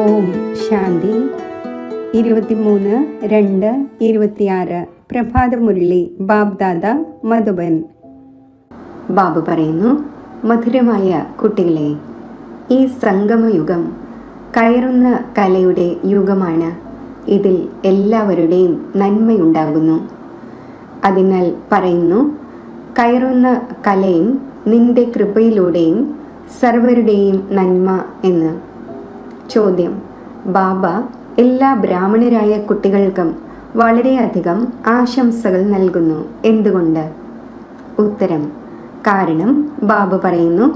ഓം ശാന്തി. 23/2/26 പ്രഭാതമുരളി ബാബ്ദാദ മധുബൻ. ബാബു പറയുന്നു, മധുരമായ കുട്ടികളെ, ഈ സംഗമയുഗം കയറുന്ന കലയുടെ യുഗമാണ്. ഇതിൽ എല്ലാവരുടെയും നന്മയുണ്ടാകുന്നു. അതിനാൽ പറയുന്നു, കയറുന്ന കലയും നിന്റെ കൃപയിലൂടെയും സർവരുടെയും നന്മ എന്ന്. ചോദ്യം: ബാബ എല്ലാ ബ്രാഹ്മണരായ കുട്ടികൾക്കും വളരെയധികം ആശംസകൾ നൽകുന്നു. എന്തുകൊണ്ട്? ഉത്തരം: കാരണം ബാബ പറയുന്നു,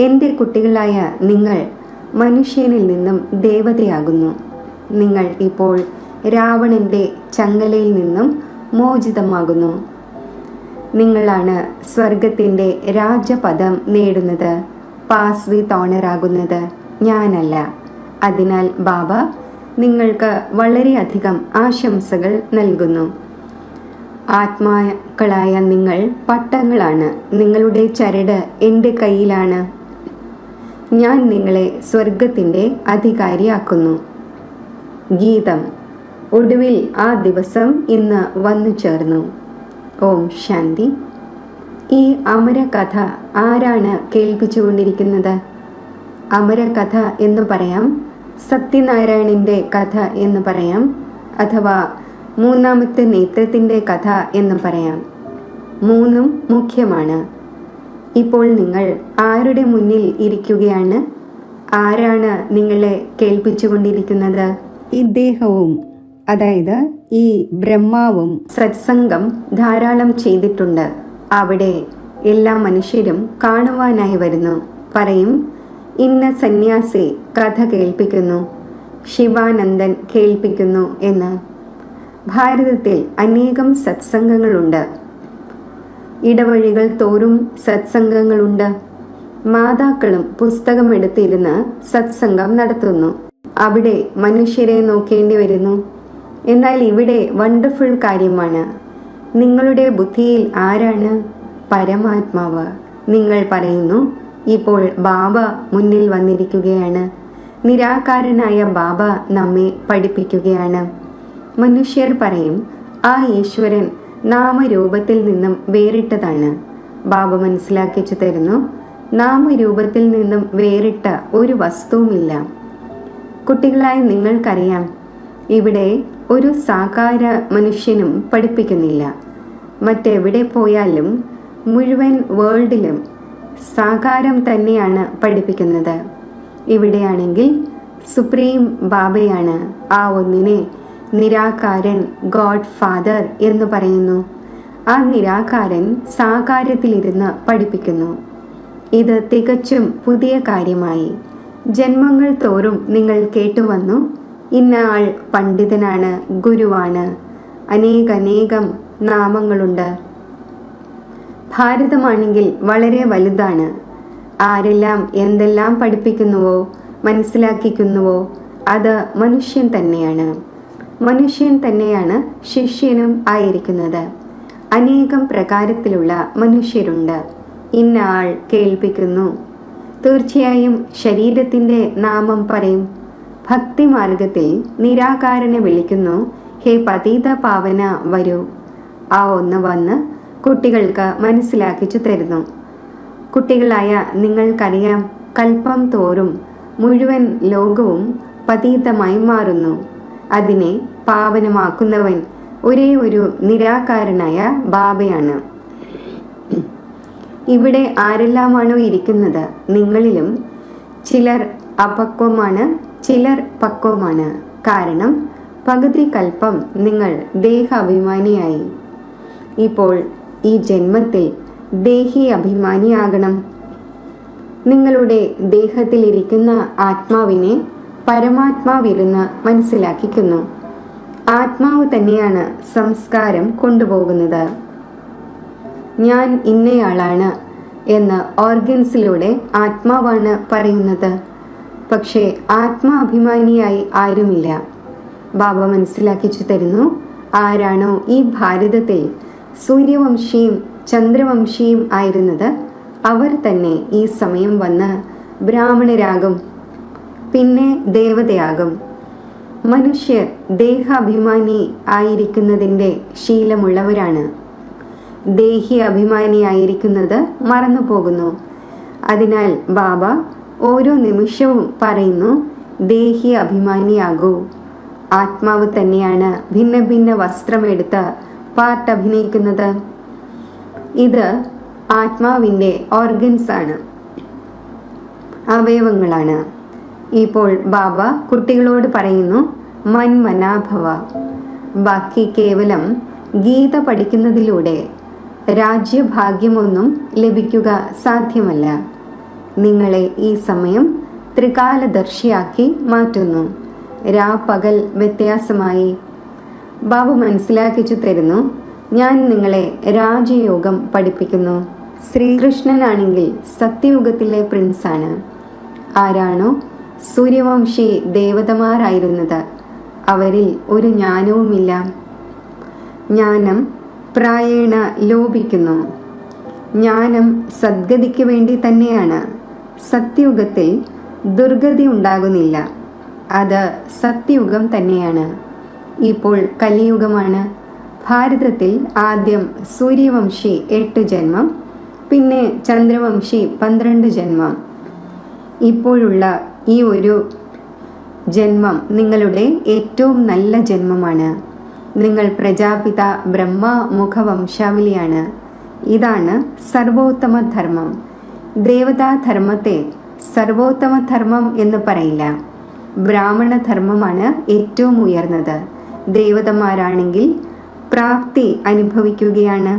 എൻ്റെ കുട്ടികളായ നിങ്ങൾ മനുഷ്യനിൽ നിന്നും ദേവതയാകുന്നു. നിങ്ങൾ ഇപ്പോൾ രാവണൻ്റെ ചങ്ങലയിൽ നിന്നും മോചിതമാകുന്നു. നിങ്ങളാണ് സ്വർഗത്തിൻ്റെ രാജപദം നേടുന്നത്, പാസ് വിത്ത് ഓണറാകുന്നത്, ഞാനല്ല. അതിനാൽ ബാബ നിങ്ങൾക്ക് വളരെയധികം ആശംസകൾ നൽകുന്നു. ആത്മാക്കളായ നിങ്ങൾ പട്ടങ്ങളാണ്. നിങ്ങളുടെ ചരട് എൻ്റെ കയ്യിലാണ്. ഞാൻ നിങ്ങളെ സ്വർഗത്തിൻ്റെ അധികാരിയാക്കുന്നു. ഗീതം. ഒടുവിൽ ആ ദിവസം ഇന്ന് വന്നു ചേർന്നു. ഓം ശാന്തി. ഈ അമരകഥ ആരാണ് കേൾപ്പിച്ചുകൊണ്ടിരിക്കുന്നത്? അമരകഥ എന്ന് പറയാം, സത്യനാരായണൻ്റെ കഥ എന്ന് പറയാം, അഥവാ മൂന്നാമത്തെ നേത്രത്തിൻ്റെ കഥ എന്ന് പറയാം. മൂന്നും മുഖ്യമാണ്. ഇപ്പോൾ നിങ്ങൾ ആരുടെ മുന്നിൽ ഇരിക്കുകയാണ്? ആരാണ് നിങ്ങളെ കേൾപ്പിച്ചുകൊണ്ടിരിക്കുന്നത്? ഇദ്ദേഹവും, അതായത് ഈ ബ്രഹ്മാവും സത്സംഗം ധാരാളം ചെയ്തിട്ടുണ്ട്. അവിടെ എല്ലാ മനുഷ്യരും കാണുവാനായി വരുന്നു. പറയും, ഇന്ന സന്യാസി കഥ കേൾപ്പിക്കുന്നു, ശിവാനന്ദൻ കേൾപ്പിക്കുന്നു എന്ന്. ഭാരതത്തിൽ അനേകം സത്സംഗങ്ങളുണ്ട്. ഇടവഴികൾ തോറും സത്സംഗങ്ങളുണ്ട്. മാതാക്കളും പുസ്തകമെടുത്തിരുന്ന് സത്സംഗം നടത്തുന്നു. അവിടെ മനുഷ്യരെ നോക്കേണ്ടി വരുന്നു. എന്നാൽ ഇവിടെ വണ്ടർഫുൾ കാര്യമാണ്. നിങ്ങളുടെ ബുദ്ധിയിൽ ആരാണ്? പരമാത്മാവ്. നിങ്ങൾ പറയുന്നു, ഇപ്പോൾ ബാബ മുന്നിൽ വന്നിരിക്കുകയാണ്. നിരാകാരനായ ബാബ നമ്മെ പഠിപ്പിക്കുകയാണ്. മനുഷ്യർ പറയും, ആ ഈശ്വരൻ നാമരൂപത്തിൽ നിന്നും വേറിട്ടതാണ്. ബാബ മനസ്സിലാക്കിച്ചു തരുന്നു, നാമരൂപത്തിൽ നിന്നും വേറിട്ട ഒരു വസ്തുവുമില്ല. കുട്ടികളായ നിങ്ങൾക്കറിയാം, ഇവിടെ ഒരു സാകാര മനുഷ്യനും പഠിപ്പിക്കുന്നില്ല. മറ്റെവിടെ പോയാലും മുഴുവൻ വേൾഡിലും സാകാരം തന്നെയാണ് പഠിപ്പിക്കുന്നത്. ഇവിടെയാണെങ്കിൽ സുപ്രീം ബാബയാണ്. ആ ഒന്നിനെ നിരാകാരൻ, ഗോഡ് ഫാദർ എന്ന് പറയുന്നു. ആ നിരാകാരൻ സാകാരത്തിലിരുന്ന് പഠിപ്പിക്കുന്നു. ഇത് തികച്ചും പുതിയ കാര്യമായി. ജന്മങ്ങൾ തോറും നിങ്ങൾ കേട്ടുവന്നു, ഇന്ന ആൾ പണ്ഡിതനാണ്, ഗുരുവാണ്, അനേകം നാമങ്ങളുണ്ട്. ഭാരതമാണെങ്കിൽ വളരെ വലുതാണ്. ആരെല്ലാം എന്തെല്ലാം പഠിപ്പിക്കുന്നുവോ, മനസ്സിലാക്കിക്കുന്നുവോ, അത് മനുഷ്യൻ തന്നെയാണ്. മനുഷ്യൻ തന്നെയാണ് ശിഷ്യനും ആയിരിക്കുന്നത്. അനേകം പ്രകാരത്തിലുള്ള മനുഷ്യരുണ്ട്. ഇന്ന ആൾ കേൾപ്പിക്കുന്നു. തീർച്ചയായും ശരീരത്തിൻ്റെ നാമം പറയും. ഭക്തിമാർഗത്തിൽ നിരാകാരനെ വിളിക്കുന്നു, ഹേ പതീത പാവന വരൂ. ആ ഒന്ന് വന്ന് കുട്ടികൾക്ക് മനസ്സിലാക്കിച്ചു തരുന്നു. കുട്ടികളായ നിങ്ങൾക്കറിയാം, കൽപ്പം തോറും മുഴുവൻ ലോകവും പതീതമായി മാറുന്നു. അതിനെ പാവനമാക്കുന്നവൻ ഒരേ ഒരു നിരാകാരനായ ബാബയാണ്. ഇവിടെ ആരെല്ലാമാണോ ഇരിക്കുന്നത്, നിങ്ങളിലും ചിലർ അപക്വമാണ്, ചിലർ പക്വമാണ്. കാരണം പകുതി കൽപ്പം നിങ്ങൾ ദേഹാഭിമാനിയായി. ഇപ്പോൾ ഈ ജന്മത്തിൽ ദേഹി അഭിമാനിയാകണം. നിങ്ങളുടെ ദേഹത്തിലിരിക്കുന്ന ആത്മാവിനെ പരമാത്മാവിരുന്ന് മനസ്സിലാക്കിക്കുന്നു. ആത്മാവ് തന്നെയാണ് സംസ്കാരം കൊണ്ടുപോകുന്നത്. ഞാൻ ഇന്നയാളാണ് എന്ന് ഓർഗൻസിലൂടെ ആത്മാവാണ് പറയുന്നത്. പക്ഷേ ആത്മാഭിമാനിയായി ആരുമില്ല. ബാബ മനസ്സിലാക്കിച്ചു തരുന്നു, ആരാണോ ഈ ഭാരതത്തിൽ സൂര്യവംശിയും ചന്ദ്രവംശിയും ആയിരുന്നത്, അവർ തന്നെ ഈ സമയം വന്ന് ബ്രാഹ്മണരാകും, പിന്നെ ദേവതയാകും. മനുഷ്യർ ദേഹാഭിമാനി ആയിരിക്കുന്നതിൻ്റെ ശീലമുള്ളവരാണ്. ദേഹി അഭിമാനിയായിരിക്കുന്നത് മറന്നു പോകുന്നു. അതിനാൽ ബാബ ഓരോ നിമിഷവും പറയുന്നു, ദേഹി അഭിമാനിയാകൂ. ആത്മാവ് തന്നെയാണ് ഭിന്ന ഭിന്ന വസ്ത്രമെടുത്ത് പാർട്ട് അഭിനയിക്കുന്നത്. ഇത് ആത്മാവിൻ്റെ ഓർഗൻസ് ആണ്, അവയവങ്ങളാണ്. ഇപ്പോൾ ബാബ കുട്ടികളോട് പറയുന്നു, മന്മനാഭവ. ബാക്കി കേവലം ഗീത പഠിക്കുന്നതിലൂടെ രാജ്യഭാഗ്യമൊന്നും ലഭിക്കുക സാധ്യമല്ല. നിങ്ങളെ ഈ സമയം ത്രികാലദർശിയാക്കി മാറ്റുന്നു. രാപ്പകൽ വ്യത്യാസമായി ബാബു മനസ്സിലാക്കിച്ചു തരുന്നു, ഞാൻ നിങ്ങളെ രാജയോഗം പഠിപ്പിക്കുന്നു. ശ്രീകൃഷ്ണനാണെങ്കിൽ സത്യയുഗത്തിലെ പ്രിൻസാണ്. ആരാണോ സൂര്യവംശി ദേവതമാരായിരുന്നത് അവരിൽ ഒരു ജ്ഞാനവുമില്ല. ജ്ഞാനം പ്രായേണ ലോപിക്കുന്നു. ജ്ഞാനം സദ്ഗതിക്ക് വേണ്ടി തന്നെയാണ്. സത്യയുഗത്തിൽ ദുർഗതി ഉണ്ടാകുന്നില്ല. അത് സത്യയുഗം തന്നെയാണ്. ഇപ്പോൾ കലിയുഗമാണ്. ഭാരതത്തിൽ ആദ്യം സൂര്യവംശി 8 ജന്മം, പിന്നെ ചന്ദ്രവംശി 12 ജന്മം. ഇപ്പോഴുള്ള ഈ ഒരു ജന്മം നിങ്ങളുടെ ഏറ്റവും നല്ല ജന്മമാണ്. നിങ്ങൾ പ്രജാപിത ബ്രഹ്മ മുഖവംശാവലിയാണ്. ഇതാണ് സർവോത്തമ ധർമ്മം. ദേവതാധർമ്മത്തെ സർവോത്തമ ധർമ്മം എന്ന് പറയില്ല. ബ്രാഹ്മണ ധർമ്മമാണ് ഏറ്റവും ഉയർന്നത്. ദേവതമാരാണെങ്കിൽ പ്രാപ്തി അനുഭവിക്കുകയാണ്.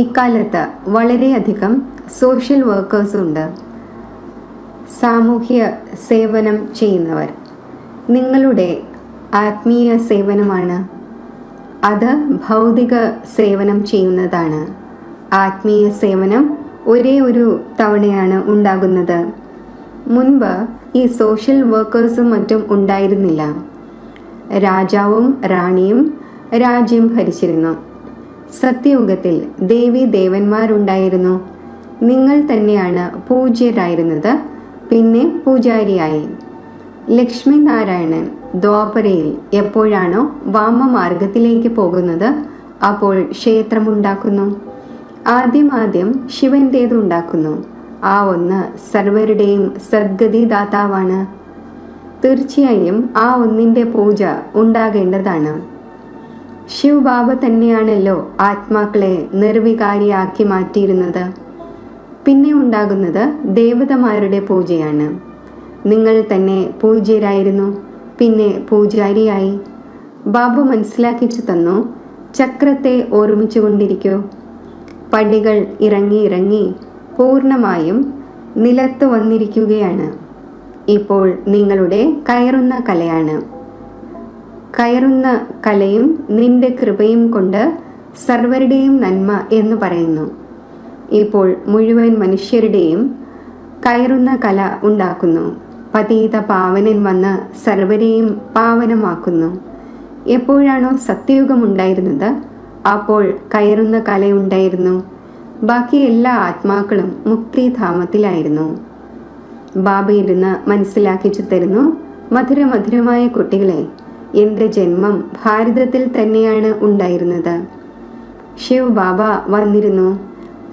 ഇക്കാലത്ത് വളരെയധികം സോഷ്യൽ വർക്കേഴ്സ് ഉണ്ട്, സാമൂഹ്യ സേവനം ചെയ്യുന്നവർ. നിങ്ങളുടെ ആത്മീയ സേവനമാണ്. അത് ഭൗതിക സേവനം ചെയ്യുന്നതാണ്. ആത്മീയ സേവനം ഒരേ ഒരു തവണയാണ് ഉണ്ടാകുന്നത്. മുൻപ് ഈ സോഷ്യൽ വർക്കേഴ്സും മറ്റും ഉണ്ടായിരുന്നില്ല. രാജാവും റാണിയും രാജ്യം ഭരിച്ചിരുന്നു. സത്യയുഗത്തിൽ ദേവി ദേവന്മാരുണ്ടായിരുന്നു. നിങ്ങൾ തന്നെയാണ് പൂജ്യരായിരുന്നത്, പിന്നെ പൂജാരിയായി. ലക്ഷ്മി നാരായണൻ ദ്വാപരയിൽ എപ്പോഴാണോ വാമമാർഗത്തിലേക്ക് പോകുന്നത് അപ്പോൾ ക്ഷേത്രമുണ്ടാക്കുന്നു. ആദ്യം ശിവൻ്റേത് ഉണ്ടാക്കുന്നു. ആ ഒന്ന് സർവരുടെയും സദ്ഗതി ദാതാവാണ്. തീർച്ചയായും ആ ഒന്നിൻ്റെ പൂജ ഉണ്ടാകേണ്ടതാണ്. ശിവബാബ തന്നെയാണല്ലോ ആത്മാക്കളെ നിർവികാരിയാക്കി മാറ്റിയിരുന്നത്. പിന്നെ ഉണ്ടാകുന്നത് ദേവതമാരുടെ പൂജയാണ്. നിങ്ങൾ തന്നെ പൂജ്യരായിരുന്നു, പിന്നെ പൂജാരിയായി. ബാബു മനസ്സിലാക്കിച്ചു തന്നു, ചക്രത്തെ ഓർമ്മിച്ചു കൊണ്ടിരിക്കൂ. പടികൾ ഇറങ്ങി പൂർണ്ണമായും നിലത്ത് വന്നിരിക്കുകയാണ്. ഇപ്പോൾ നിങ്ങളുടെ കയറുന്ന കലയാണ്. കയറുന്ന കലയും നിന്റെ കൃപയും കൊണ്ട് സർവരുടെയും നന്മ എന്ന് പറയുന്നു. ഇപ്പോൾ മുഴുവൻ മനുഷ്യരുടെയും കയറുന്ന കല ഉണ്ടാക്കുന്നു. പതീത പാവനൻ വന്ന് സർവരെയും പാവനമാക്കുന്നു. എപ്പോഴാണോ സത്യയുഗം ഉണ്ടായിരുന്നത് അപ്പോൾ കയറുന്ന കലയുണ്ടായിരുന്നു. ബാക്കി എല്ലാ ആത്മാക്കളും മുക്തിധാമത്തിലായിരുന്നു. ബാബ ഇരുന്ന് മനസ്സിലാക്കിച്ചു തരുന്നു, മധുരമധുരമായ കുട്ടികളെ, എൻ്റെ ജന്മം ഭാരതത്തിൽ തന്നെയാണ് ഉണ്ടായിരുന്നത്. ശിവ് ബാബ വന്നിരുന്നു,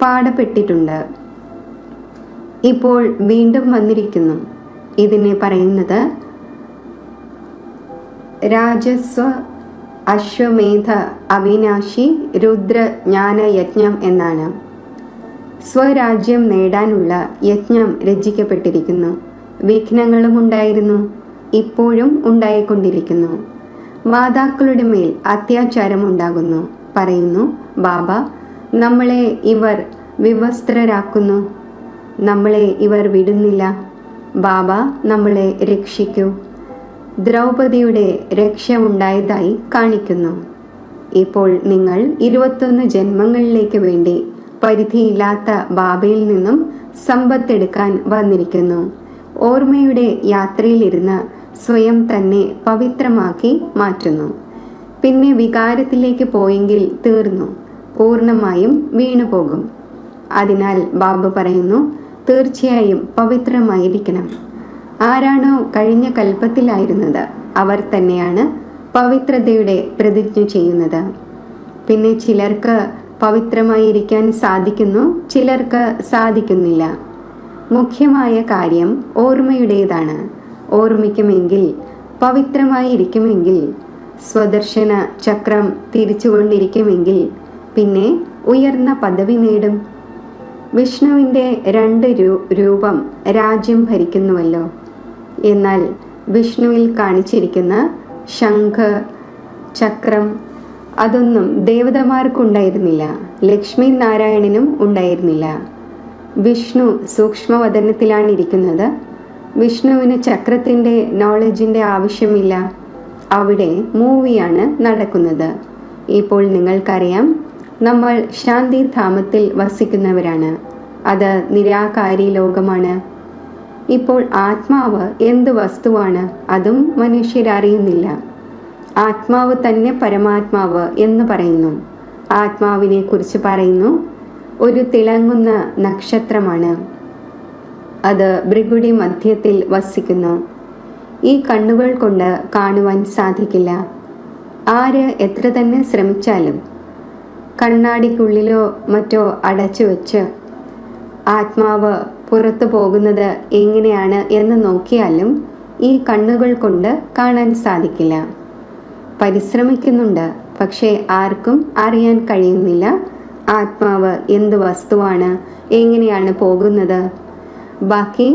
പാടപ്പെട്ടിട്ടുണ്ട്. ഇപ്പോൾ വീണ്ടും വന്നിരിക്കുന്നു. ഇതിനെ പറയുന്നത് രാജസ്വ അശ്വമേധ അവിനാശി രുദ്ര ജ്ഞാന യജ്ഞം എന്നാണ്. സ്വരാജ്യം നേടാനുള്ള യജ്ഞം രചിക്കപ്പെട്ടിരിക്കുന്നു. വിഘ്നങ്ങളും ഉണ്ടായിരുന്നു, ഇപ്പോഴും ഉണ്ടായിക്കൊണ്ടിരിക്കുന്നു. മാതാക്കളുടെ മേൽ അത്യാചാരം ഉണ്ടാകുന്നു. പറയുന്നു, ബാബ നമ്മളെ ഇവർ വിവസ്ത്രരാക്കുന്നു, നമ്മളെ ഇവർ വിടുന്നില്ല. ബാബ നമ്മളെ രക്ഷിക്കൂ. ദ്രൗപദിയുടെ രക്ഷ ഉണ്ടായതായി കാണിക്കുന്നു. ഇപ്പോൾ നിങ്ങൾ 21 ജന്മങ്ങളിലേക്ക് വേണ്ടി പരിധിയില്ലാത്ത ബാബയിൽ നിന്നും സമ്പത്തെടുക്കാൻ വന്നിരിക്കുന്നു. ഓർമ്മയുടെ യാത്രയിലിരുന്ന് സ്വയം തന്നെ പവിത്രമാക്കി മാറ്റുന്നു. പിന്നെ വികാരത്തിലേക്ക് പോയെങ്കിൽ തീർന്നു, പൂർണ്ണമായും വീണുപോകും. അതിനാൽ ബാബ പറയുന്നു, തീർച്ചയായും പവിത്രമായിരിക്കണം. ആരാണോ കഴിഞ്ഞ കൽപ്പത്തിലായിരുന്നത് അവർ തന്നെയാണ് പവിത്രതയുടെ പ്രതിജ്ഞ ചെയ്യുന്നത്. പിന്നെ ചിലർക്ക് പവിത്രമായിരിക്കാൻ സാധിക്കുന്നു, ചിലർക്ക് സാധിക്കുന്നില്ല. മുഖ്യമായ കാര്യം ഓർമ്മയുടേതാണ്. ഓർമ്മിക്കുമെങ്കിൽ, പവിത്രമായിരിക്കുമെങ്കിൽ, സ്വദർശന ചക്രം തിരിച്ചുകൊണ്ടിരിക്കുമെങ്കിൽ പിന്നെ ഉയർന്ന പദവി നേടും. വിഷ്ണുവിൻ്റെ 2 രൂപം രാജ്യം ഭരിക്കുന്നുവല്ലോ. എന്നാൽ വിഷ്ണുവിൽ കാണിച്ചിരിക്കുന്ന ശംഖ്, ചക്രം അതൊന്നും ദേവതമാർക്കുണ്ടായിരുന്നില്ല, ലക്ഷ്മി നാരായണനും ഉണ്ടായിരുന്നില്ല. വിഷ്ണു സൂക്ഷ്മവദനത്തിലാണ് ഇരിക്കുന്നത്. വിഷ്ണുവിന് ചക്രത്തിൻ്റെ നോളജിൻ്റെ ആവശ്യമില്ല. അവിടെ മൂവിയാണ് നടക്കുന്നത്. ഇപ്പോൾ നിങ്ങൾക്കറിയാം, നമ്മൾ ശാന്തിധാമത്തിൽ വസിക്കുന്നവരാണ്. അത് നിരാകാരി ലോകമാണ്. ഇപ്പോൾ ആത്മാവ് എന്ത് വസ്തുവാണ് അതും മനുഷ്യരറിയുന്നില്ല. ആത്മാവ് തന്നെ പരമാത്മാവ് എന്ന് പറയുന്നു. ആത്മാവിനെ കുറിച്ച് പറയുന്നു, ഒരു തിളങ്ങുന്ന നക്ഷത്രമാണ്. അത് ഭൃഗുടി മധ്യത്തിൽ വസിക്കുന്നു. ഈ കണ്ണുകൾ കൊണ്ട് കാണുവാൻ സാധിക്കില്ല. ആര് എത്ര തന്നെ ശ്രമിച്ചാലും കണ്ണാടിക്കുള്ളിലോ മറ്റോ അടച്ചു വെച്ച് ആത്മാവ് പുറത്തു പോകുന്നത് എങ്ങനെയാണ് എന്ന് നോക്കിയാലും ഈ കണ്ണുകൾ കൊണ്ട് കാണാൻ സാധിക്കില്ല. പരിശ്രമിക്കുന്നുണ്ട്, പക്ഷേ ആർക്കും അറിയാൻ കഴിയുന്നില്ല ആത്മാവ് എന്ത് വസ്തുവാണ്, എങ്ങനെയാണ് പോകുന്നത്. ബാക്കി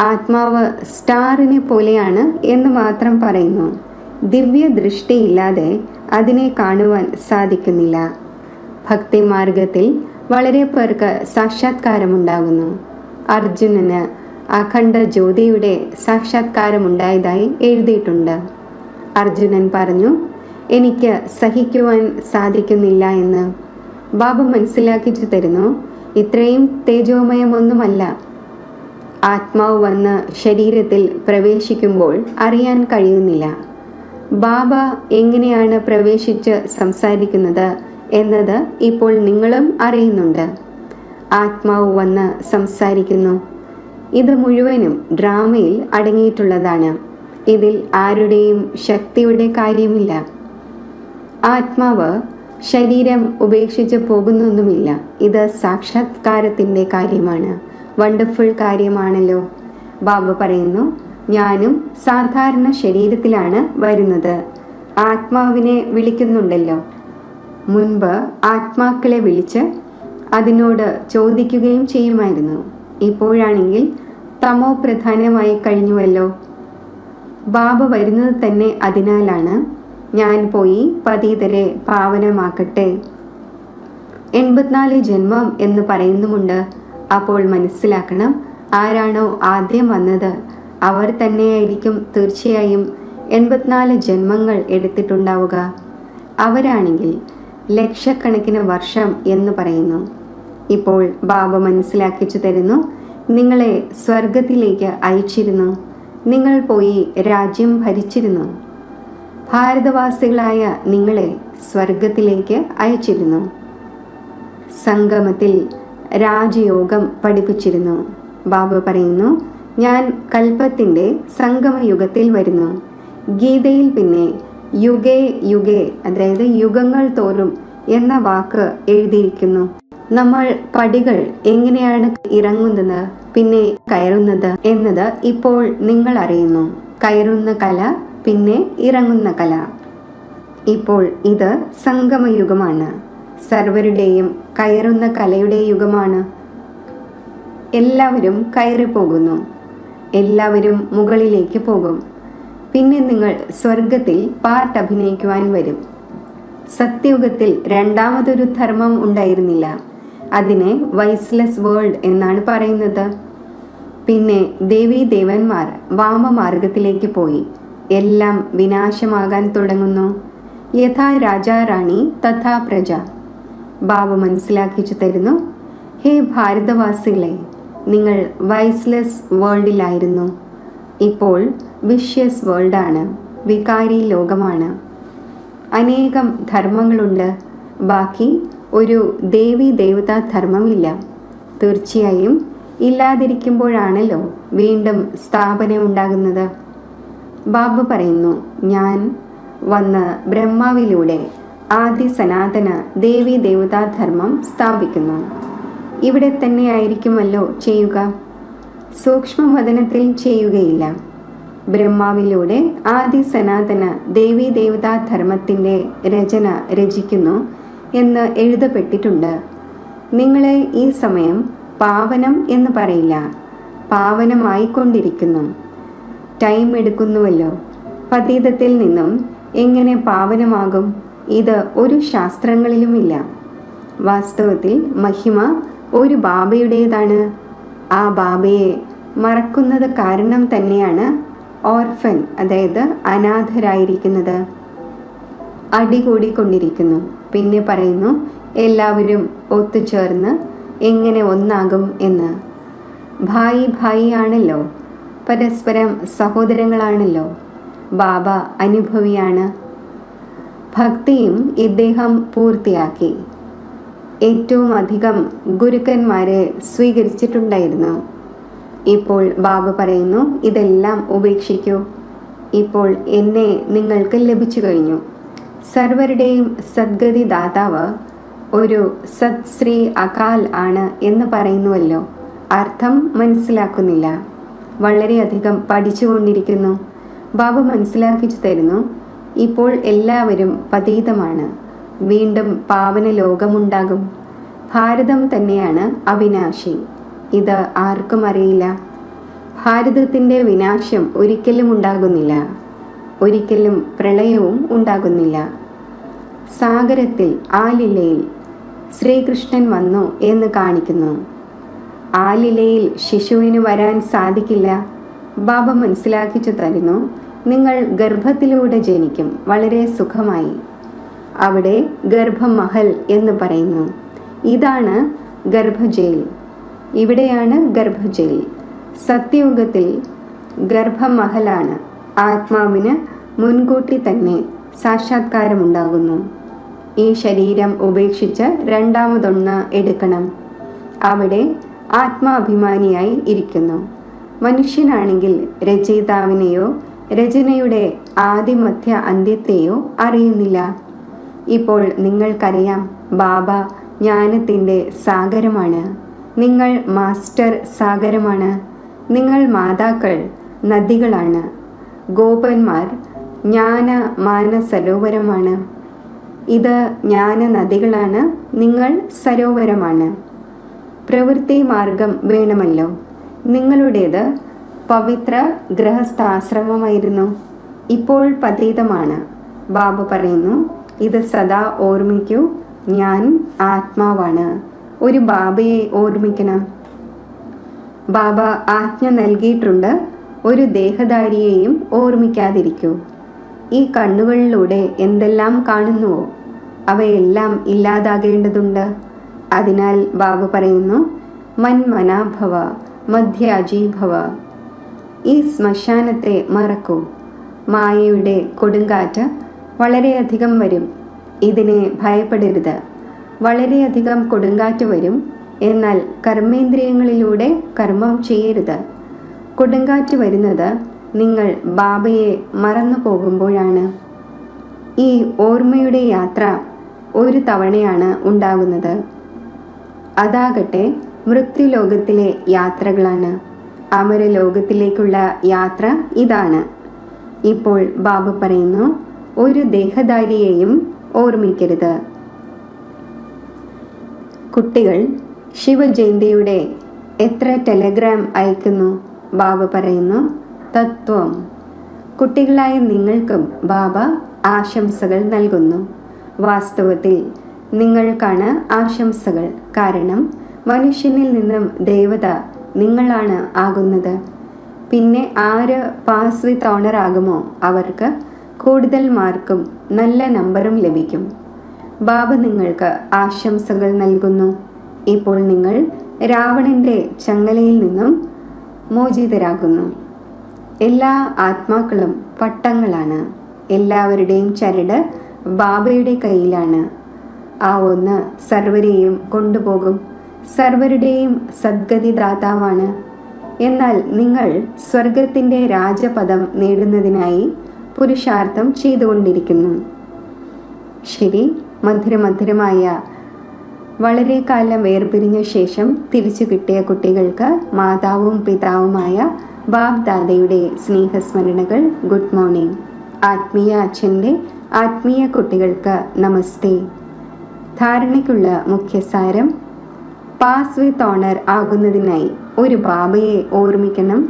ആത്മാവ് സ്റ്റാറിനെ പോലെയാണ് എന്ന് മാത്രം പറയുന്നു. ദിവ്യ ദൃഷ്ടിയില്ലാതെ അതിനെ കാണുവാൻ സാധിക്കുന്നില്ല. ഭക്തിമാർഗത്തിൽ വളരെ പേർക്ക് സാക്ഷാത്കാരമുണ്ടാകുന്നു. അർജുനന് അഖണ്ഡ ജ്യോതിയുടെ സാക്ഷാത്കാരമുണ്ടായതായി എഴുതിയിട്ടുണ്ട്. അർജുനൻ പറഞ്ഞു, എനിക്ക് സഹിക്കുവാൻ സാധിക്കുന്നില്ല എന്ന്. ബാബ മനസ്സിലാക്കിച്ചു തരുന്നു, ഇത്രയും തേജോമയമൊന്നുമല്ല. ആത്മാവ് വന്ന് ശരീരത്തിൽ പ്രവേശിക്കുമ്പോൾ അറിയാൻ കഴിയുന്നില്ല. ബാബ എങ്ങനെയാണ് പ്രവേശിച്ച് സംസാരിക്കുന്നത് എന്നത് ഇപ്പോൾ നിങ്ങളും അറിയുന്നുണ്ട്. ആത്മാവ് വന്ന് സംസാരിക്കുന്നു. ഇത് മുഴുവനും ഡ്രാമയിൽ അടങ്ങിയിട്ടുള്ളതാണ്. ഇതിൽ ആരുടെയും ശക്തിയുടെ കാര്യമില്ല. ആത്മാവ് ശരീരം ഉപേക്ഷിച്ച് പോകുന്നൊന്നുമില്ല. ഇത് സാക്ഷാത്കാരത്തിൻ്റെ കാര്യമാണ്. വണ്ടർഫുൾ കാര്യമാണല്ലോ. ബാബ പറയുന്നു, ഞാനും സാധാരണ ശരീരത്തിലാണ് വരുന്നത്. ആത്മാവിനെ വിളിക്കുന്നുണ്ടല്ലോ. മുൻപ് ആത്മാക്കളെ വിളിച്ച് അതിനോട് ചോദിക്കുകയും ചെയ്യുമായിരുന്നു. ഇപ്പോഴാണെങ്കിൽ തമോ പ്രധാനമായി കഴിഞ്ഞുവല്ലോ. ബാബ വരുന്നത് തന്നെ അതിനാലാണ്. ഞാൻ പോയി പതീതരെ പാവനമാക്കട്ടെ. 84 ജന്മം എന്ന് പറയുന്നുമുണ്ട്. അപ്പോൾ മനസ്സിലാക്കണം, ആരാണോ ആദ്യം വന്നത് അവർ തന്നെയായിരിക്കും തീർച്ചയായും 84 ജന്മങ്ങൾ എടുത്തിട്ടുണ്ടാവുക. അവരാണെങ്കിൽ ലക്ഷക്കണക്കിന് വർഷം എന്ന് പറയുന്നു. ഇപ്പോൾ ബാബ മനസ്സിലാക്കിച്ചു തരുന്നു, നിങ്ങളെ സ്വർഗത്തിലേക്ക് അയച്ചിരുന്നു. നിങ്ങൾ പോയി രാജ്യം ഭരിച്ചിരുന്നു. ഭാരതവാസികളായ നിങ്ങളെ സ്വർഗത്തിലേക്ക് അയച്ചിരുന്നു. സംഗമത്തിൽ രാജയോഗം പഠിപ്പിച്ചിരുന്നു. ബാബ പറയുന്നു, ഞാൻ കൽപ്പത്തിൻ്റെ സംഗമയുഗത്തിൽ വരുന്നു. ഗീതയിൽ പിന്നെ യുഗേ യുഗേ, അതായത് യുഗങ്ങൾ തോറും എന്ന വാക്ക് എഴുതിയിരിക്കുന്നു. നമ്മൾ പടികൾ എങ്ങനെയാണ് ഇറങ്ങുന്നത് പിന്നെ കയറുന്നത് എന്നത് ഇപ്പോൾ നിങ്ങൾ അറിയുന്നു. കയറുന്ന കല, പിന്നെ ഇറങ്ങുന്ന കല. ഇപ്പോൾ ഇത് സംഗമയുഗമാണ്. സർവരുടെയും കയറുന്ന കലയുടെ യുഗമാണ്. എല്ലാവരും കയറിപ്പോകുന്നു. എല്ലാവരും മുകളിലേക്ക് പോകും. പിന്നെ നിങ്ങൾ സ്വർഗത്തിൽ പാർട്ട് അഭിനയിക്കുവാൻ വരും. സത്യയുഗത്തിൽ രണ്ടാമതൊരു ധർമ്മം ഉണ്ടായിരുന്നില്ല. അതിനെ വൈസ്ലെസ് വേൾഡ് എന്നാണ് പറയുന്നത്. പിന്നെ ദേവീ ദേവന്മാർ വാമമാർഗത്തിലേക്ക് പോയി. എല്ലാം വിനാശമാകാൻ തുടങ്ങുന്നു. യഥാ രാജാ റാണി തഥാ പ്രജ. ബാബ മനസ്സിലാക്കിച്ചു തരുന്നു, ഹേ ഭാരതവാസികളെ, നിങ്ങൾ വൈസ്ലെസ് വേൾഡിലായിരുന്നു. ഇപ്പോൾ വിഷ്യസ് വേൾഡാണ്, വികാരി ലോകമാണ്. അനേകം ധർമ്മങ്ങളുണ്ട്. ബാക്കി ഒരു ദേവി ദേവതാ ധർമ്മമില്ല. തീർച്ചയായും ഇല്ലാതിരിക്കുമ്പോഴാണല്ലോ വീണ്ടും സ്ഥാപനം ഉണ്ടാകുന്നത്. ബാബ പറയുന്നു, ഞാൻ വന്ന് ബ്രഹ്മാവിലൂടെ ആദി സനാതന ദേവി ദേവതാധർമ്മം സ്ഥാപിക്കുന്നു. ഇവിടെ തന്നെ ആയിരിക്കുമല്ലോ ചെയ്യുക, സൂക്ഷ്മവദനത്തിൽ ചെയ്യുകയില്ല. ബ്രഹ്മാവിലൂടെ ആദി സനാതന ദേവി ദേവതാധർമ്മത്തിൻ്റെ രചന രചിക്കുന്നു എന്ന് എഴുതപ്പെട്ടിട്ടുണ്ട്. നിങ്ങളെ ഈ സമയം പാവനം എന്ന് പറയില്ല, പാവനമായിക്കൊണ്ടിരിക്കുന്നു. ടൈം എടുക്കുന്നുവല്ലോ. പതീതത്തിൽ നിന്നും എങ്ങനെ പാവനമാകും? ഇത് ഒരു ശാസ്ത്രങ്ങളിലുമില്ല. വാസ്തവത്തിൽ മഹിമ ഒരു ബാബയുടേതാണ്. ആ ബാബയെ മറക്കുന്നത് കാരണം തന്നെയാണ് ഓർഫൻ, അതായത് അനാഥരായിരിക്കുന്നത്. അടികൂടിക്കൊണ്ടിരിക്കുന്നു. പിന്നെ പറയുന്നു എല്ലാവരും ഒത്തുചേർന്ന് എങ്ങനെ ഒന്നാകും എന്ന്. ഭായി ഭായി ആണല്ലോ, പരസ്പരം സഹോദരങ്ങളാണല്ലോ. ബാബ അനുഭവിയാണ്. ഭക്തിയും ഇദ്ദേഹം പൂർത്തിയാക്കി. ഏറ്റവും അധികം ഗുരുക്കന്മാരെ സ്വീകരിച്ചിട്ടുണ്ടായിരുന്നു. ഇപ്പോൾ ബാബ പറയുന്നു, ഇതെല്ലാം ഉപേക്ഷിക്കൂ. ഇപ്പോൾ എന്നെ നിങ്ങൾക്ക് ലഭിച്ചു കഴിഞ്ഞു. സർവരുടെയും സദ്ഗതി ദാതാവ് ഒരു സത് ശ്രീ അകാൽ ആണ് എന്ന് പറയുന്നുവല്ലോ. അർത്ഥം മനസ്സിലാക്കുന്നില്ല. വളരെയധികം പഠിച്ചുകൊണ്ടിരിക്കുന്നു. ബാബ മനസ്സിലാക്കിച്ചു തരുന്നു, ഇപ്പോൾ എല്ലാവരും പതീതമാണ്. വീണ്ടും പാവന ലോകമുണ്ടാകും. ഭാരതം തന്നെയാണ് അവിനാശി. ഇത് ആർക്കും അറിയില്ല. ഭാരതത്തിൻ്റെ വിനാശം ഒരിക്കലും ഉണ്ടാകുന്നില്ല. ഒരിക്കലും പ്രളയവും ഉണ്ടാകുന്നില്ല. സാഗരത്തിൽ ആലിലയിൽ ശ്രീകൃഷ്ണൻ വന്നു എന്ന് കാണിക്കുന്നു. ആലിലയിൽ ശിശുവിന് വരാൻ സാധിക്കില്ല. ബാബ മനസ്സിലാക്കിച്ചു തരുന്നു, നിങ്ങൾ ഗർഭത്തിലൂടെ ജനിക്കും, വളരെ സുഖമായി. അവിടെ ഗർഭമഹൽ എന്ന് പറയുന്നു. ഇതാണ് ഗർഭജയിൽ. ഇവിടെയാണ് ഗർഭജയിൽ. സത്യയുഗത്തിൽ ഗർഭമഹലാണ്. ആത്മാവിന് മുൻകൂട്ടി തന്നെ സാക്ഷാത്കാരമുണ്ടാകുന്നു. ഈ ശരീരം ഉപേക്ഷിച്ച് രണ്ടാമതൊന്ന് എടുക്കണം. അവിടെ ആത്മാഭിമാനിയായി ഇരിക്കുന്നു. മനുഷ്യനാണെങ്കിൽ രചയിതാവിനെയോ രചനയുടെ ആദിമധ്യ അന്ത്യത്തെയോ അറിയുന്നില്ല. ഇപ്പോൾ നിങ്ങൾക്കറിയാം, ബാബ ജ്ഞാനത്തിൻ്റെ സാഗരമാണ്. നിങ്ങൾ മാസ്റ്റർ സാഗരമാണ്. നിങ്ങൾ മാതാക്കൾ നദികളാണ്. ഗോപന്മാർ ജ്ഞാന മാനസരോവരമാണ്. ഇത് ജ്ഞാന നദികളാണ്. നിങ്ങൾ സരോവരമാണ്. പ്രവൃത്തി മാർഗം വേണമല്ലോ. നിങ്ങളുടേത് പവിത്ര ഗൃഹസ്ഥാശ്രമമായിരുന്നു. ഇപ്പോൾ പതീതമാണ്. ബാബ പറയുന്നു, ഇത് സദാ ഓർമ്മിക്കൂ. ഞാൻ ആത്മാവാണ്. ഒരു ബാബയെ ഓർമ്മിക്കണം. ബാബ ആജ്ഞ നൽകിയിട്ടുണ്ട്, ഒരു ദേഹധാരിയെയും ഓർമ്മിക്കാതിരിക്കൂ. ഈ കണ്ണുകളിലൂടെ എന്തെല്ലാം കാണുന്നുവോ അവയെല്ലാം ഇല്ലാതാകേണ്ടതുണ്ട്. അതിനാൽ ബാബ പറയുന്നു, മന്മനാഭവ മധ്യാജീഭവ. ഈ ശ്മശാനത്തെ മറക്കൂ. മായയുടെ കൊടുങ്കാറ്റ് വളരെയധികം വരും. ഇതിനെ ഭയപ്പെടരുത്. വളരെയധികം കൊടുങ്കാറ്റ് വരും. എന്നാൽ കർമ്മേന്ദ്രിയങ്ങളിലൂടെ കർമ്മം ചെയ്യരുത്. കൊടുങ്കാറ്റ് വരുന്നത് നിങ്ങൾ ബാബയെ മറന്നു പോകുമ്പോഴാണ്. ഈ ഓർമ്മയുടെ യാത്ര ഒരു തവണയാണ് ഉണ്ടാകുന്നത്. അതാകട്ടെ മൃത്യുലോകത്തിലെ യാത്രകളാണ്. അമരലോകത്തിലേക്കുള്ള യാത്ര ഇതാണ്. ഇപ്പോൾ ബാബ പറയുന്നു, ഒരു ദേഹധാരിയെയും ഓർമ്മിക്കരുത്. കുട്ടികൾ ശിവജയന്തിയുടെ എത്ര ടെലഗ്രാം അയക്കുന്നു? ബാബ പറയുന്നു, തത്വം. കുട്ടികളായ നിങ്ങൾക്കും ബാബ ആശംസകൾ നൽകുന്നു. വാസ്തവത്തിൽ നിങ്ങൾക്കാണ് ആശംസകൾ. കാരണം മനുഷ്യനിൽ നിന്നും ദേവത നിങ്ങളാണ് ആകുന്നത്. പിന്നെ ആര് പാസ് വിത്ത് ഓണർ ആകുമോ അവർക്ക് കൂടുതൽ മാർക്കും നല്ല നമ്പറും ലഭിക്കും. ബാബ നിങ്ങൾക്ക് ആശംസകൾ നൽകുന്നു. ഇപ്പോൾ നിങ്ങൾ രാവണന്റെ ചങ്ങലയിൽ നിന്നും മോചിതരാകുന്നു. എല്ലാ ആത്മാക്കളും പട്ടങ്ങളാണ്. എല്ലാവരുടെയും ചരട് ബാബയുടെ കയ്യിലാണ്. ആ ഒന്ന് സർവരെയും കൊണ്ടുപോകും. സർവരുടെയും സദ്ഗതിദാതാവാണ്. എന്നാൽ നിങ്ങൾ സ്വർഗത്തിൻ്റെ രാജപദം നേടുന്നതിനായി പുരുഷാർത്ഥം ചെയ്തുകൊണ്ടിരിക്കുന്നു. ശരി, മധുരമായ വളരെ കാലം വേർപിരിഞ്ഞ ശേഷം തിരിച്ചു കിട്ടിയ കുട്ടികൾക്ക് മാതാവും പിതാവുമായ ബാബ് ദാദയുടെ സ്നേഹസ്മരണകൾ. Good morning. ആത്മീയ അച്ഛൻ്റെ ആത്മീയ കുട്ടികൾക്ക് നമസ്തേ. ധാരണയ്ക്കുള്ള മുഖ്യസാരം: പാസ് വിത്ത് ഓണർ ആകുന്നതിനായി ഒരു ബാബയെ ഓർമ്മിക്കണം,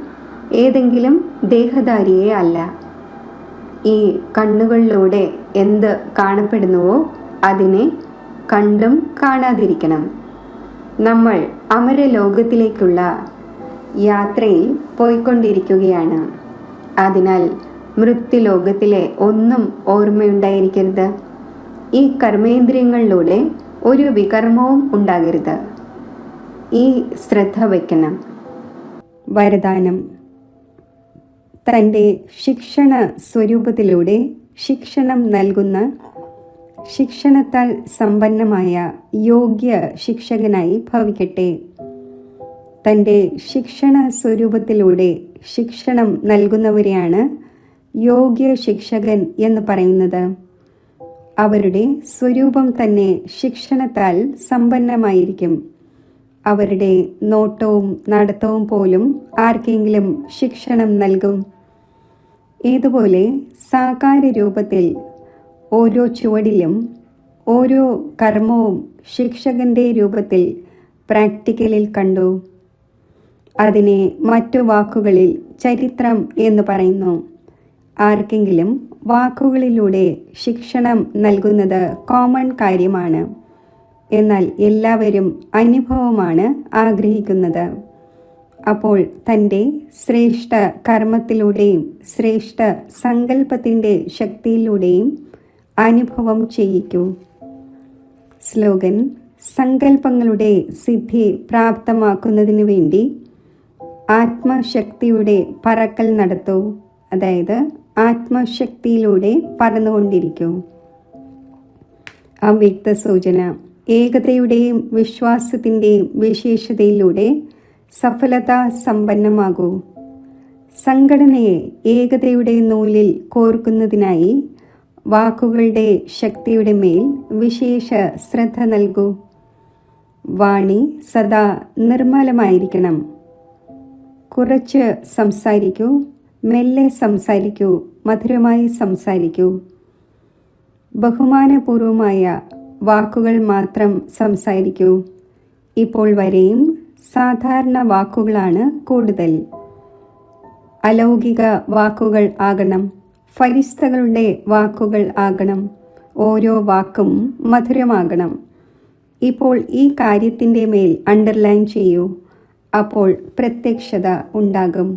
ഏതെങ്കിലും ദേഹധാരിയെ അല്ല. ഈ കണ്ണുകളിലൂടെ എന്ത് കാണപ്പെടുന്നുവോ അതിനെ കണ്ടും കാണാതിരിക്കണം. നമ്മൾ അമരലോകത്തിലേക്കുള്ള യാത്രയിൽ പോയിക്കൊണ്ടിരിക്കുകയാണ്. അതിനാൽ മൃത്യുലോകത്തിലെ ഒന്നും ഓർമ്മയുണ്ടായിരിക്കരുത്. ഈ കർമ്മേന്ദ്രിയങ്ങളിലൂടെ ഒരു വികർമ്മവും ഉണ്ടാകരുത്. ഈ ശ്രദ്ധ വയ്ക്കണം. വരദാനം: തൻ്റെ ശിക്ഷണ സ്വരൂപത്തിലൂടെ ശിക്ഷണം നൽകുന്ന, ശിക്ഷണത്താൽ സമ്പന്നമായ യോഗ്യ ശിക്ഷകനായി ഭവിക്കട്ടെ. തൻ്റെ ശിക്ഷണ സ്വരൂപത്തിലൂടെ ശിക്ഷണം നൽകുന്നവരെയാണ് യോഗ്യ ശിക്ഷകൻ എന്ന് പറയുന്നത്. അവരുടെ സ്വരൂപം തന്നെ ശിക്ഷണത്താൽ സമ്പന്നമായിരിക്കും. അവരുടെ നോട്ടവും നടത്തവും പോലും ആർക്കെങ്കിലും ശിക്ഷണം നൽകും. ഇതുപോലെ സാകാര രൂപത്തിൽ ഓരോ ചുവടിലും ഓരോ കർമ്മവും ശിക്ഷകന്റെ രൂപത്തിൽ പ്രാക്ടിക്കലിൽ കണ്ടു. അതിനെ മറ്റു വാക്കുകളിൽ ചരിത്രം എന്ന് പറയുന്നു. ആർക്കെങ്കിലും വാക്കുകളിലൂടെ ശിക്ഷണം നൽകുന്നത് കോമൺ കാര്യമാണ്. എന്നാൽ എല്ലാവരും അനുഭവമാണ് ആഗ്രഹിക്കുന്നത്. അപ്പോൾ തൻ്റെ ശ്രേഷ്ഠ കർമ്മത്തിലൂടെയും ശ്രേഷ്ഠ സങ്കല്പത്തിൻ്റെ ശക്തിയിലൂടെയും അനുഭവം ചെയ്യിക്കൂ. സ്ലോഗൻ: സങ്കല്പങ്ങളുടെ സിദ്ധി പ്രാപ്തമാക്കുന്നതിന് വേണ്ടി ആത്മശക്തിയുടെ പറക്കൽ നടത്തൂ. അതായത് ആത്മശക്തിയിലൂടെ പറന്നുകൊണ്ടിരിക്കൂ. അവ്യക്ത സൂചന: ഏകതയുടെയും വിശ്വാസത്തിൻ്റെയും വിശേഷതയിലൂടെ സഫലത സമ്പന്നമാകൂ. സംഘടനയെ ഏകതയുടെ നൂലിൽ കോർക്കുന്നതിനായി വാക്കുകളുടെ ശക്തിയുടെ മേൽ വിശേഷ ശ്രദ്ധ നൽകൂ. വാണി സദാ നിർമ്മലമായിരിക്കണം. കുറച്ച് സംസാരിക്കൂ, മെല്ലെ സംസാരിക്കൂ, മധുരമായി സംസാരിക്കൂ. ബഹുമാനപൂർവമായ വാക്കുകൾ മാത്രം സംസാരിക്കൂ. ഇപ്പോൾ വരെയും സാധാരണ വാക്കുകളാണ് കൂടുതൽ. അലൗകിക വാക്കുകൾ ആകണം. ഫരിസ്തകളുടെ വാക്കുകൾ ആകണം. ഓരോ വാക്കും മധുരമാകണം. ഇപ്പോൾ ഈ കാര്യത്തിൻ്റെ മേൽ അണ്ടർലൈൻ ചെയ്യൂ. അപ്പോൾ പ്രത്യക്ഷത ഉണ്ടാകും.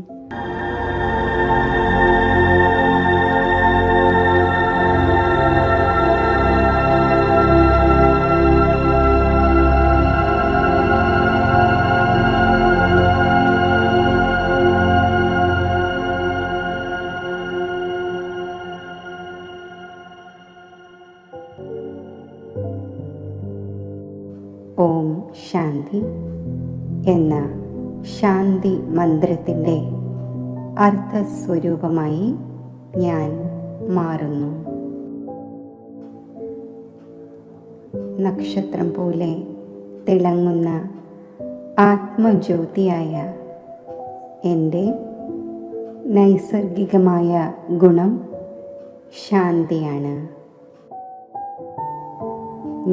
ഓം ശാന്തി എന്ന ശാന്തി മന്ത്രത്തിൻ്റെ അർത്ഥസ്വരൂപമായി ഞാൻ മാറുന്നു. നക്ഷത്രം പോലെ തിളങ്ങുന്ന ആത്മജ്യോതിയായ എൻ്റെ നൈസർഗികമായ ഗുണം ശാന്തിയാണ്.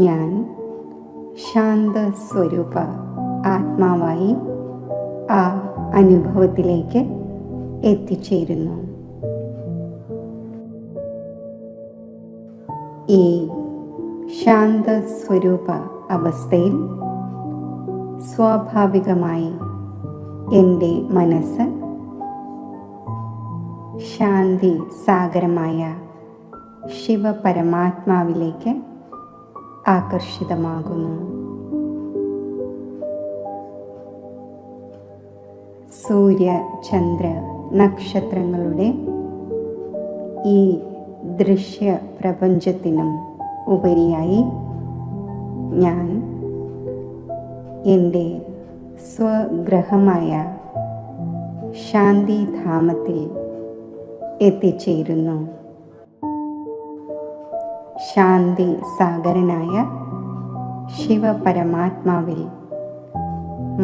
ഞാൻ ശാന്തസ്വരൂപ ആത്മാവായി ആ അനുഭവത്തിലേക്ക് എത്തിച്ചേരുന്നു. ഈ ശാന്തസ്വരൂപ അവസ്ഥയിൽ സ്വാഭാവികമായി എൻ്റെ മനസ്സ് ശാന്തി സാഗരമായ ശിവപരമാത്മാവിലേക്ക് ആകർഷിതമാകുന്നു. സൂര്യ, ചന്ദ്ര, നക്ഷത്രങ്ങളുടെ ഈ ദൃശ്യ പ്രപഞ്ചത്തിനും ഉപരിയായി ഞാൻ എൻ്റെ സ്വഗ്രഹമായ ശാന്തിധാമത്തിൽ എത്തിച്ചേരുന്നു. ശാന്തി സാഗരനായ ശിവപരമാത്മാവിൽ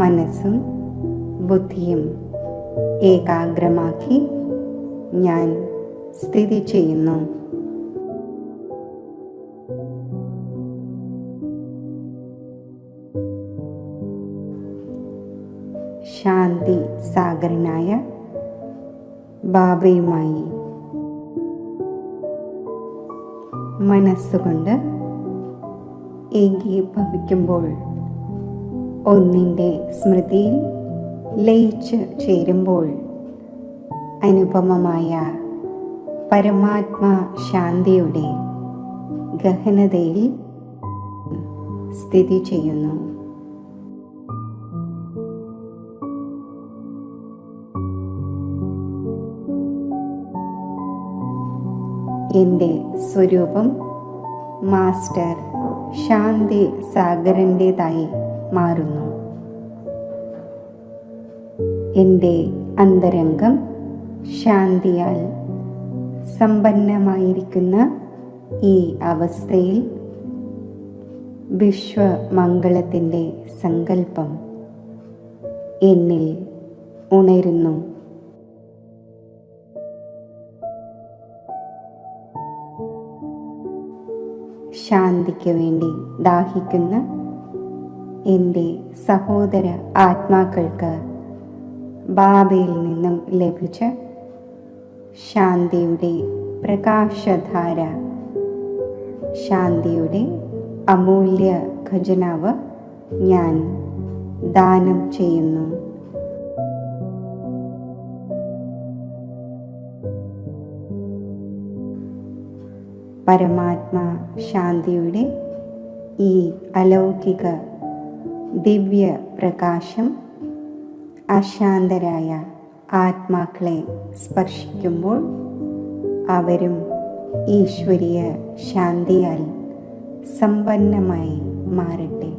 മനസ്സും ബുദ്ധിയും ഏകാഗ്രമാക്കി ഞാൻ സ്ഥിതി ചെയ്യുന്നു. ശാന്തി സാഗരനായ ബാബയുമായി മനസ്സുകൊണ്ട് ഏകീഭവിക്കുമ്പോൾ ഒന്നിൻ്റെ സ്മൃതിയിൽ ലയിച്ച് ചേരുമ്പോൾ അനുപമമായ പരമാത്മാ ശാന്തിയുടെ ഗഹനതയിൽ സ്ഥിതി ചെയ്യുന്നു. എൻ്റെ സ്വരൂപം മാസ്റ്റർ ശാന്തി സാഗരൻ്റേതായി മാറുന്നു. എൻ്റെ അന്തരംഗം ശാന്തിയാൽ സമ്പന്നമായിരിക്കുന്ന ഈ അവസ്ഥയിൽ വിശ്വമംഗളത്തിൻ്റെ സങ്കല്പം എന്നിൽ ഉണരുന്നു. ശാന്തിക്ക് വേണ്ടി ദാഹിക്കുന്ന എൻ്റെ സഹോദര ആത്മാക്കൾക്ക് ബാബയിൽ നിന്നും ലഭിച്ച ശാന്തിയുടെ പ്രകാശധാര, ശാന്തിയുടെ അമൂല്യ ഖജനാവ് ഞാൻ ദാനം ചെയ്യുന്നു. പരമാത്മാ ശാന്തിയുടെ ഈ അലൗകിക ദിവ്യ പ്രകാശം അശാന്തരായ ആത്മാക്കളെ സ്പർശിക്കുമ്പോൾ അവരും ഈശ്വരീയ ശാന്തിയാൽ സമ്പന്നമായി മാറട്ടെ.